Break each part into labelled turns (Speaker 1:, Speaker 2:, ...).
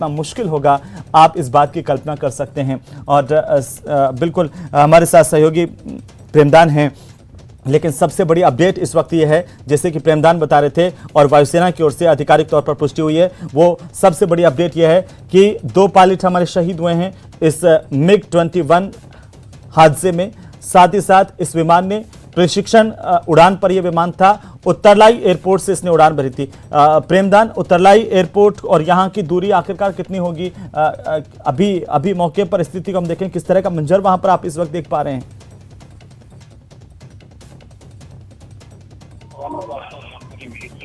Speaker 1: कितना मुश्किल होगा, आप इस बात की कल्पना कर सकते हैं। और बिल्कुल हमारे साथ सहयोगी प्रेमदान हैं, लेकिन सबसे बड़ी अपडेट इस वक्त ये है, जैसे कि प्रेमदान बता रहे थे और वायुसेना की ओर से आधिकारिक तौर पर पुष्टि हुई है, वो सबसे बड़ी अपडेट यह है कि 2 पायलट हमारे शहीद हुए हैं इस MiG-21 हादसे में। साथ ही साथ इस विमान ने प्रशिक्षण उड़ान पर यह विमान था, उत्तरलाई एयरपोर्ट से इसने उड़ान भरी थी। प्रेमदान, उत्तरलाई एयरपोर्ट और यहाँ की दूरी आखिरकार कितनी होगी? अभी मौके पर स्थिति को हम देखें, किस तरह का मंजर वहां पर आप इस वक्त देख पा रहे हैं?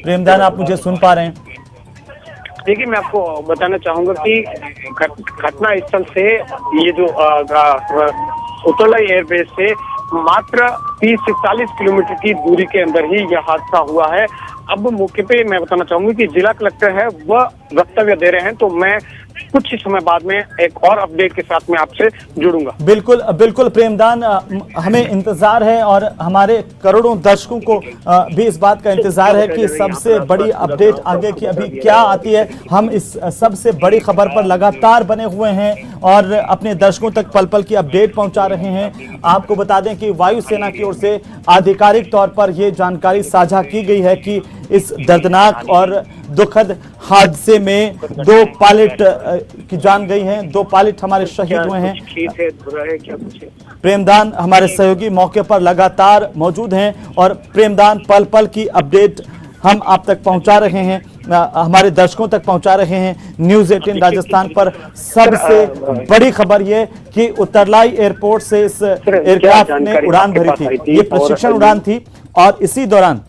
Speaker 1: प्रेमदान, आप मुझे सुन पा रहे हैं?
Speaker 2: देखिए, मैं आपको बताना चाहूंगा कि घटना स्थल से ये जो उत्तरलाई एयरबेस से मात्र 30 से 40 किलोमीटर की दूरी के अंदर ही यह हादसा हुआ है। अब मौके पे मैं बताना चाहूंगी कि जिला कलेक्टर है वह वक्तव्य दे रहे हैं, तो मैं कुछ ही समय बाद में एक और अपडेट के साथ में आपसे जुड़ूंगा।
Speaker 1: बिल्कुल बिल्कुल प्रेमदान, हमें इंतजार है और हमारे करोड़ों दर्शकों को भी इस बात का इंतजार है कि सबसे बड़ी अपडेट आगे की अभी क्या आती है। हम इस सबसे बड़ी खबर पर लगातार बने हुए हैं और अपने दर्शकों तक पल पल की अपडेट पहुंचा रहे हैं। आपको बता दें कि वायुसेना की ओर से आधिकारिक तौर पर यह जानकारी साझा की गई है कि इस दर्दनाक और दुखद हादसे में 2 पायलट की जान गई है, 2 पायलट हमारे शहीद हुए हैं। प्रेमदान, हमारे सहयोगी मौके पर लगातार मौजूद हैं और प्रेमदान, पल पल की अपडेट हम आप तक पहुंचा रहे हैं, हमारे दर्शकों तक पहुंचा रहे हैं। न्यूज़ 18 राजस्थान पर सबसे बड़ी खबर यह कि उत्तरलाई एयरपोर्ट से इस एयरक्राफ्ट ने उड़ान भरी थी। ये प्रशिक्षण उड़ान थी और इसी दौरान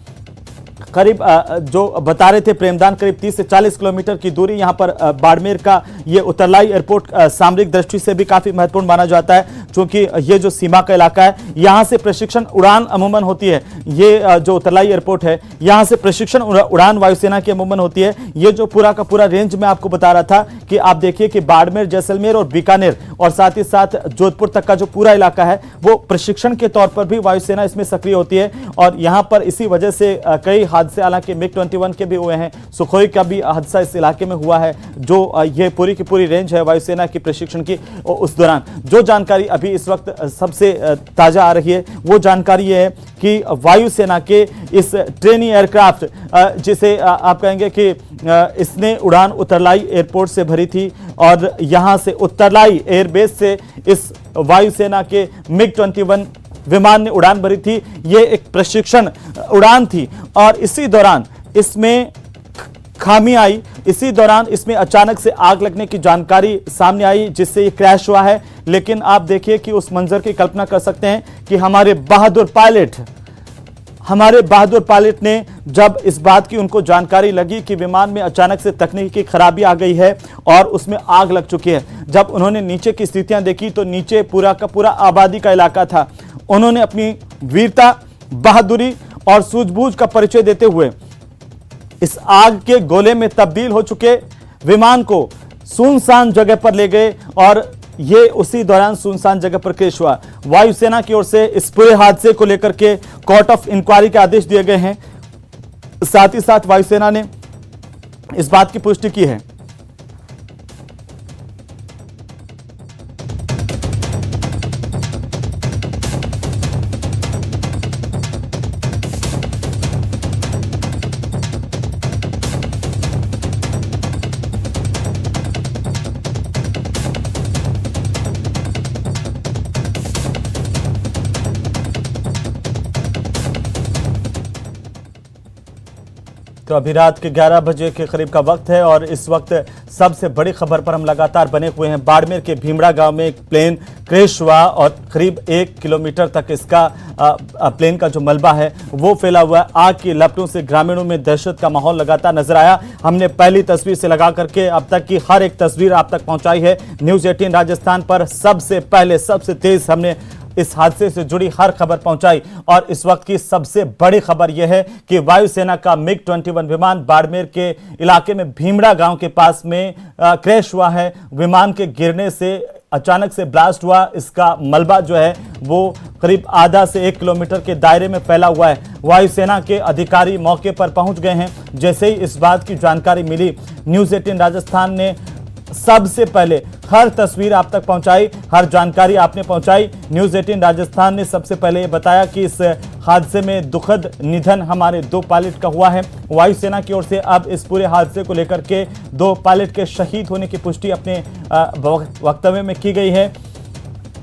Speaker 1: करीब जो बता रहे थे प्रेमदान, करीब 30 से 40 किलोमीटर की दूरी यहाँ पर बाड़मेर का ये उत्तरलाई एयरपोर्ट सामरिक दृष्टि से भी काफी महत्वपूर्ण माना जाता है, क्योंकि ये जो सीमा का इलाका है, यहाँ से प्रशिक्षण उड़ान अमूमन होती है। ये जो उत्तरलाई एयरपोर्ट है, यहाँ से प्रशिक्षण उड़ान वायुसेना की अमूमन होती है। ये जो पूरा का पूरा रेंज में आपको बता रहा था कि आप देखिए कि बाड़मेर, जैसलमेर और बीकानेर और साथ ही साथ जोधपुर तक का जो पूरा इलाका है, वो प्रशिक्षण के तौर पर भी वायुसेना इसमें सक्रिय होती है। और यहाँ पर इसी वजह से कई हादसे, हालांकि MiG-21 के भी हुए हैं, सुखोई का भी हादसा इस इलाके में हुआ है। जो ये पूरी की पूरी रेंज है वायुसेना की प्रशिक्षण की, उस दौरान जो जानकारी अभी इस वक्त सबसे ताजा आ रही है, वो जानकारी ये है कि वायुसेना के इस ट्रेनी एयरक्राफ्ट, जिसे आप कहेंगे कि इसने उड़ान उत्तरलाई एयरपोर्ट से भरी थी और यहां से उत्तरलाई एयरबेस से इस वायुसेना के MiG-21 विमान ने उड़ान भरी थी। ये एक प्रशिक्षण उड़ान थी और इसी दौरान इसमें खामी आई, इसी दौरान इसमें अचानक से आग लगने की जानकारी सामने आई, जिससे ये क्रैश हुआ है। लेकिन आप देखिए कि उस मंजर की कल्पना कर सकते हैं कि हमारे बहादुर पायलट ने जब इस बात की उनको जानकारी लगी कि विमान में अचानक से तकनीकी खराबी आ गई है और उसमें आग लग चुकी है, जब उन्होंने नीचे की स्थितियां देखी तो नीचे पूरा का पूरा आबादी का इलाका था। उन्होंने अपनी वीरता, बहादुरी और सूझबूझ का परिचय देते हुए इस आग के गोले में तब्दील हो चुके विमान को सुनसान जगह पर ले गए और ये उसी दौरान सुनसान जगह पर क्रैश हुआ। वायुसेना की ओर से इस पूरे हादसे को लेकर के कोर्ट ऑफ इंक्वायरी के आदेश दिए गए हैं। साथ ही साथ वायुसेना ने इस बात की पुष्टि की है। तो अभी रात के 11 बजे के करीब का वक्त है और इस वक्त सबसे बड़ी खबर पर हम लगातार बने हुए हैं। बाड़मेर के भीमड़ा गांव में एक प्लेन क्रैश हुआ और करीब 1 किलोमीटर तक इसका प्लेन का जो मलबा है वो फैला हुआ है। आग की लपटों से ग्रामीणों में दहशत का माहौल लगातार नजर आया। हमने पहली तस्वीर से लगा करके अब तक की हर एक तस्वीर आप तक पहुंचाई है। न्यूज़ 18 राजस्थान पर सबसे पहले, सबसे तेज हमने इस हादसे से जुड़ी हर खबर पहुंचाई और इस वक्त की सबसे बड़ी खबर यह है कि वायुसेना का MiG-21 विमान बाड़मेर के इलाके में भीमड़ा गांव के पास में क्रैश हुआ है। विमान के गिरने से अचानक से ब्लास्ट हुआ। इसका मलबा जो है वो करीब आधा से 1 किलोमीटर के दायरे में फैला हुआ है। वायुसेना के अधिकारी मौके पर पहुंच गए हैं। जैसे ही इस बात की जानकारी मिली, न्यूज़ 18 राजस्थान ने सबसे पहले हर तस्वीर आप तक पहुंचाई, हर जानकारी आपने पहुंचाई। न्यूज़ 18 राजस्थान ने सबसे पहले ये बताया कि इस हादसे में दुखद निधन हमारे 2 पायलट का हुआ है। वायुसेना की ओर से अब इस पूरे हादसे को लेकर के 2 पायलट के शहीद होने की पुष्टि अपने वक्तव्य में की गई है।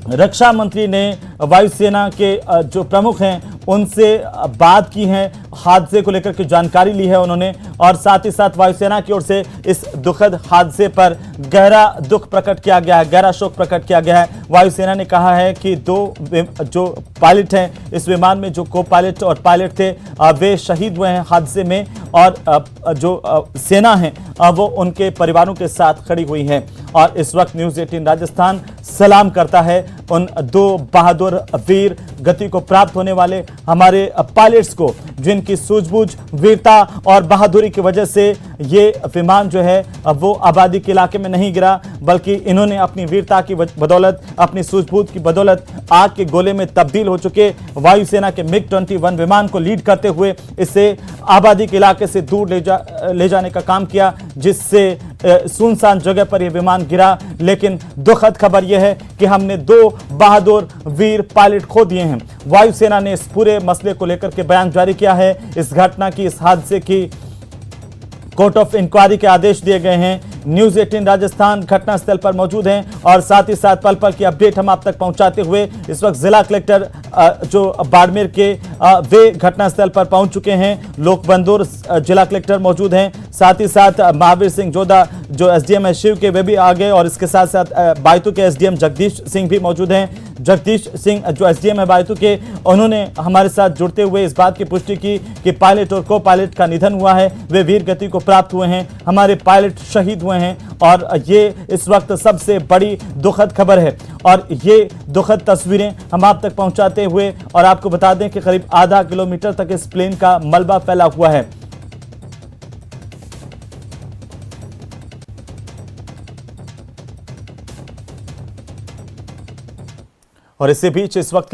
Speaker 1: रक्षा मंत्री ने वायुसेना के जो प्रमुख हैं उनसे बात की है, हादसे को लेकर के जानकारी ली है उन्होंने, और साथ ही साथ वायुसेना की ओर से इस दुखद हादसे पर गहरा दुख प्रकट किया गया है, गहरा शोक प्रकट किया गया है। वायुसेना ने कहा है कि 2 जो पायलट हैं इस विमान में, जो को पायलट और पायलट थे, वे शहीद हुए हैं हादसे में, और जो सेना है वो उनके परिवारों के साथ खड़ी हुई है। और इस वक्त न्यूज़ 18 राजस्थान सलाम करता है उन 2 बहादुर वीर गति को प्राप्त होने वाले हमारे पायलट्स को, जिनकी सूझबूझ, वीरता और बहादुरी की वजह से ये विमान जो है वो आबादी के इलाके में नहीं गिरा, बल्कि इन्होंने अपनी वीरता की बदौलत, अपनी सूझबूझ की बदौलत आग के गोले में तब्दील हो चुके वायुसेना के MiG-21 विमान को लीड करते हुए इसे आबादी के इलाके से दूर ले जाने का काम किया, जिससे सुनसान जगह पर यह विमान गिरा। लेकिन दुखद खबर यह है कि हमने 2 बहादुर वीर पायलट खो दिए हैं। वायुसेना ने इस पूरे मसले को लेकर के बयान जारी किया है। इस घटना की, इस हादसे की कोर्ट ऑफ इंक्वायरी के आदेश दिए गए हैं। न्यूज़ 18 राजस्थान घटनास्थल पर मौजूद हैं और साथ ही साथ पल पल की अपडेट हम आप तक पहुंचाते हुए इस वक्त जिला कलेक्टर जो बाड़मेर के वे घटनास्थल पर पहुंच चुके हैं। लोकबंधु जिला कलेक्टर मौजूद हैं, साथ ही साथ महावीर सिंह जोधा जो SDM है शिव के, वे भी आ गए, और इसके साथ साथ बायतू के SDM जगदीश सिंह भी मौजूद हैं। जगदीश सिंह जो SDM है बायतू के, उन्होंने हमारे साथ जुड़ते हुए इस बात की पुष्टि की कि पायलट और को पायलट का निधन हुआ है, वे वीर गति को प्राप्त हुए हैं, हमारे पायलट शहीद हुए हैं, और ये इस वक्त सबसे बड़ी दुखद खबर है। और ये दुखद तस्वीरें हम आप तक पहुंचाते हुए और आपको बता दें कि करीब आधा किलोमीटर तक इस प्लेन का मलबा फैला हुआ है। और इसी बीच इस वक्त